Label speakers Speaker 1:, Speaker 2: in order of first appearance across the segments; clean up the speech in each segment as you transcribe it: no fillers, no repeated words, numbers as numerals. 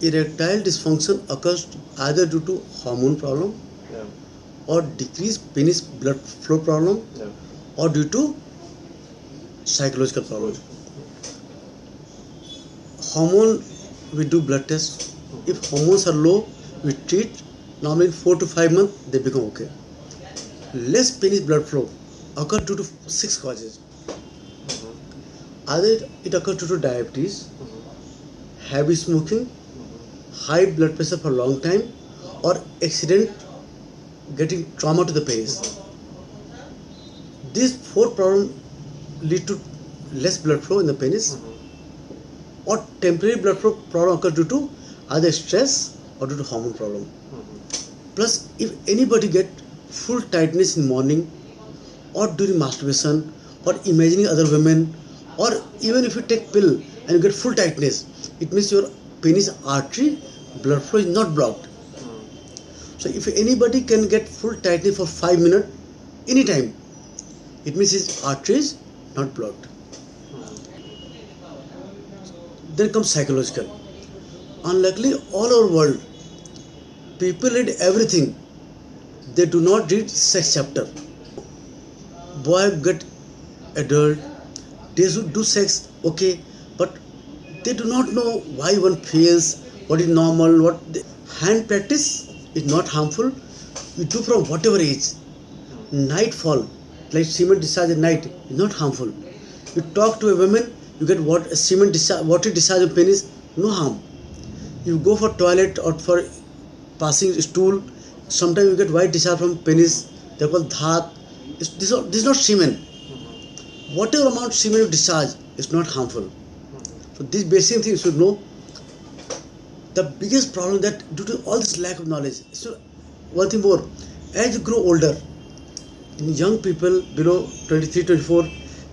Speaker 1: erectile dysfunction occurs either due to hormone problem
Speaker 2: Yeah.
Speaker 1: or decreased penis blood flow problem
Speaker 2: Yeah.
Speaker 1: or due to psychological problem. Hormone, we do blood tests. If hormones are low, we treat. Normally in 4 to 5 months they become okay. Less penis blood flow occurs due to 6 causes. Either it occurs due to diabetes, heavy smoking, high blood pressure for a long time, or accident getting trauma to the penis. These 4 problems lead to less blood flow in the penis, or temporary blood flow problem occurs due to either stress or due to hormone problem. Plus, if anybody get full tightness in morning or during masturbation or imagining other women, or even if you take pill and you get full tightness, it means your penis artery blood flow is not blocked. So if anybody can get full tightness for 5 minutes anytime, it means his artery is not blocked. Then comes psychological. Unluckily, all over world, people read everything. They do not read sex chapter. Boy get adult, they should do sex, okay, but they do not know why one fails, what is normal, hand practice is not harmful. You do from whatever age. Nightfall, like semen discharge at night, is not harmful. You talk to a woman, you get semen discharge, water discharge of penis, no harm. You go for toilet or for passing stool, sometimes you get white discharge from penis, they are called dhat. This is not semen. Whatever amount semen you discharge is not harmful. So these basic things you should know. The biggest problem that due to all this lack of knowledge. So one thing more, as you grow older, in young people below 23, 24,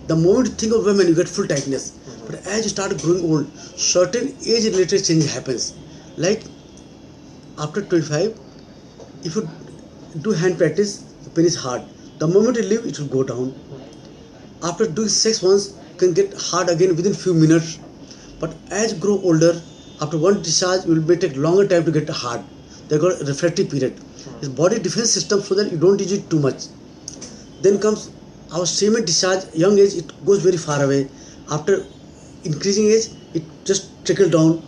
Speaker 1: the moment you think of women, you get full tightness. But as you start growing old, certain age-related change happens. Like after 25, if you do hand practice, the penis is hard. The moment you leave, it will go down. After doing sex once, it can get hard again within few minutes. But as you grow older, after one discharge, you will take longer time to get hard. They got a refractory period. It's body defense system so that you don't use it too much. Then comes our semen discharge, young age, it goes very far away. After increasing age, it just trickles down.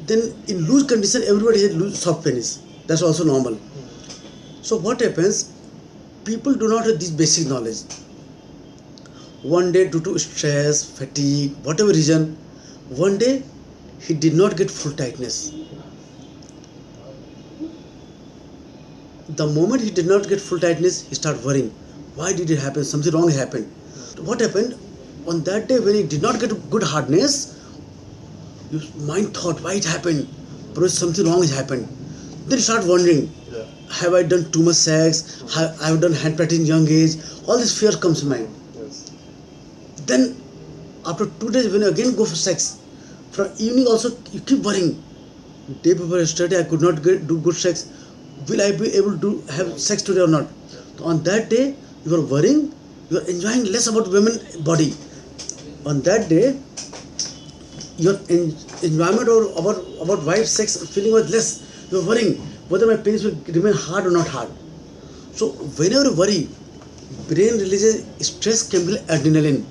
Speaker 1: Then in loose condition, everybody has loose soft penis. That's also normal. So what happens? People do not have this basic knowledge. One day, due to stress, fatigue, whatever reason, one day he did not get full tightness. The moment he did not get full tightness, he started worrying. Why did it happen? Something wrong happened. What happened? On that day when he did not get good hardness, your mind thought, why it happened? Because something wrong has happened. Then you start wondering, have I done too much sex? Have I done hand practice in young age? All this fear comes to mind.
Speaker 2: Yes.
Speaker 1: Then after 2 days when you again go for sex, from evening also you keep worrying. Day before yesterday I could not do good sex. Will I be able to have sex today or not? So on that day you are worrying, you are enjoying less about women body. On that day your enjoyment or about wife sex feeling was less. You are worrying whether my penis will remain hard or not hard. So whenever you worry, brain releases stress chemical adrenaline,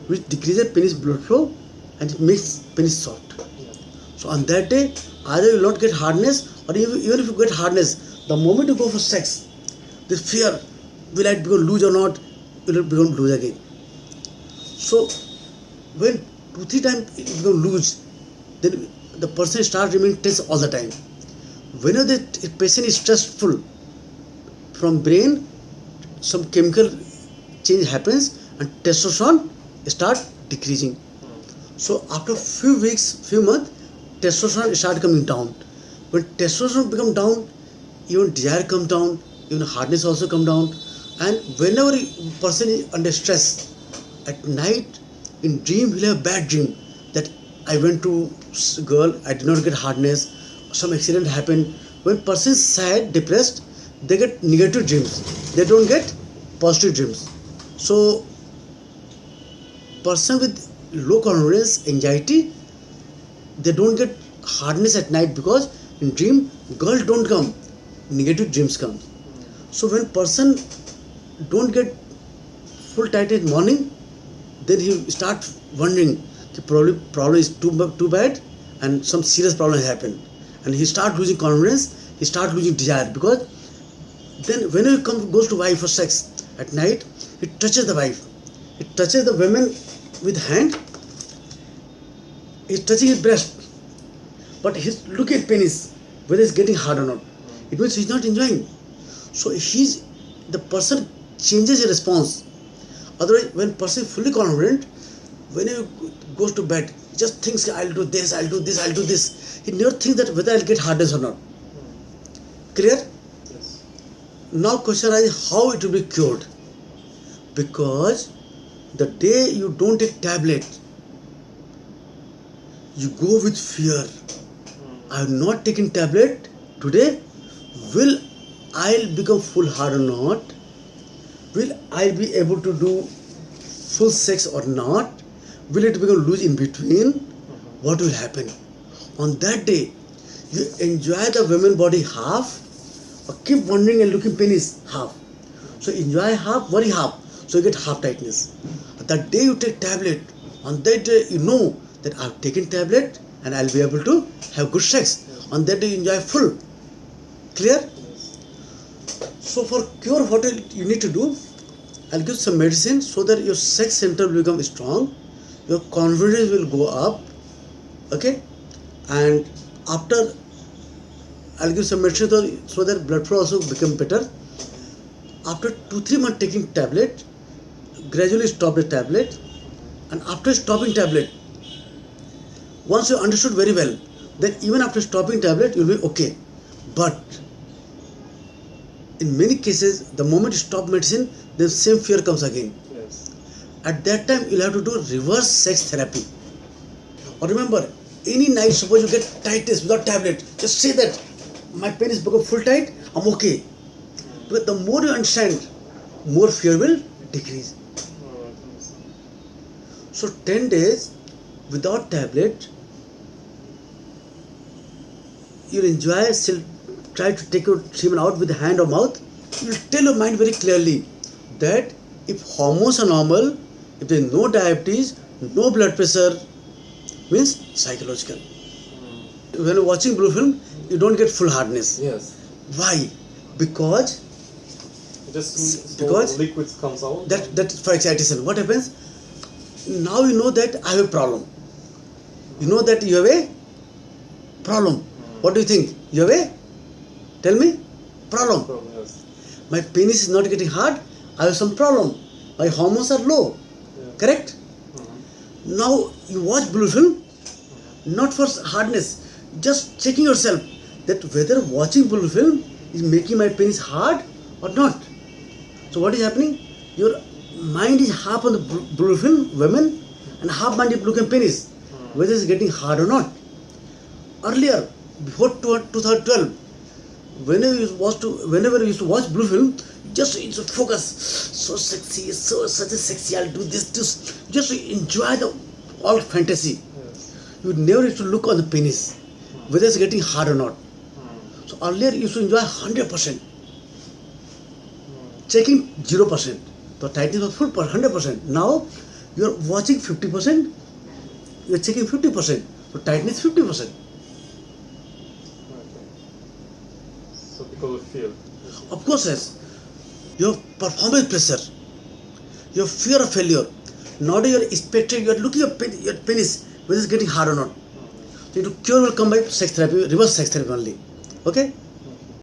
Speaker 1: which decreases penis blood flow and it makes penis soft. So on that day, either you will not get hardness, or even if you get hardness, the moment you go for sex, this fear, will I become loose or not, will it become loose again. So when 2-3 times it becomes loose, then the person starts remaining tense all the time. Whenever the patient is stressful, from brain, some chemical change happens and testosterone start decreasing. So after few weeks, few months, testosterone start coming down. When testosterone become down, even desire comes down, even hardness also come down. And whenever a person is under stress, at night, in dream, he'll have a bad dream that I went to girl, I did not get hardness, some accident happened. When person is sad, depressed, they get negative dreams. They don't get positive dreams. So person with low confidence, anxiety, they don't get hardness at night, because in dream girl don't come, negative dreams come. So when person don't get full tight in morning, then he start wondering the problem is too bad and some serious problem has happened, and he start losing confidence, he start losing desire, because then when he goes to wife for sex at night, he touches the wife, he touches the woman with hand, he's touching his breast, but he's looking at penis whether it's getting hard or not. It means he's not enjoying. So the person changes his response. Otherwise, when person is fully confident, when he goes to bed, he just thinks, I'll do this, I'll do this, I'll do this. He never thinks that whether I'll get hardness or not. Clear?
Speaker 2: Yes.
Speaker 1: Now question is how it will be cured. Because the day you don't take tablet, you go with fear. I have not taken tablet today. Will I become full hard or not? Will I be able to do full sex or not? Will it become loose in between? What will happen? On that day, you enjoy the women body half, or keep wondering and looking penis half. So enjoy half, worry half. So you get half tightness. That day you take tablet, on that day you know that I've taken tablet and I'll be able to have good sex. On that day you enjoy full. Clear? So for cure, what you need to do, I'll give some medicine so that your sex center will become strong, your confidence will go up, okay? And after, I'll give some medicine so that blood flow also become better. After 2-3 months taking tablet, gradually stop the tablet, and after stopping tablet, once you understood very well, then even after stopping tablet, you'll be okay. But in many cases, the moment you stop medicine, the same fear comes again.
Speaker 2: Yes.
Speaker 1: At that time, you'll have to do reverse sex therapy. Or remember, any night, suppose you get tightness without tablet, just say that my penis become full tight, I'm okay. But the more you understand, more fear will decrease. So 10 days without tablet, you'll enjoy, still try to take your semen out with the hand or mouth. You'll tell your mind very clearly that if hormones are normal, if there is no diabetes, no blood pressure, means psychological. When you're watching blue film, you don't get full hardness.
Speaker 2: Yes.
Speaker 1: Why? Because
Speaker 2: liquids comes out.
Speaker 1: that for excitation. What happens? Now you know that I have a problem. You know that you have a problem. What do you think? You have a? Tell me. Problem.
Speaker 2: Yes.
Speaker 1: My penis is not getting hard. I have some problem. My hormones are low.
Speaker 2: Yeah.
Speaker 1: Correct? Now you watch blue film, not for hardness, just checking yourself that whether watching blue film is making my penis hard or not. So what is happening? Your mind is half on the blue film, women, and half mind is looking penis, whether it's getting hard or not. Earlier, before 2012, whenever you used to watch blue film, just focus, so sexy, such a sexy, I'll do this, just to enjoy the all fantasy.
Speaker 2: Yes.
Speaker 1: You never used to look on the penis, whether it's getting hard or not. So earlier you used to enjoy 100%, checking 0%. The tightness was full 100%. Now you are watching 50%, you are checking 50%. So tightness 50%.
Speaker 2: Okay. So because of fear.
Speaker 1: Of course, yes. Your performance pressure, your fear of failure, not your expected, you are looking at your penis, whether it's getting hard or not. So to cure will come by sex therapy, reverse sex therapy only. Okay?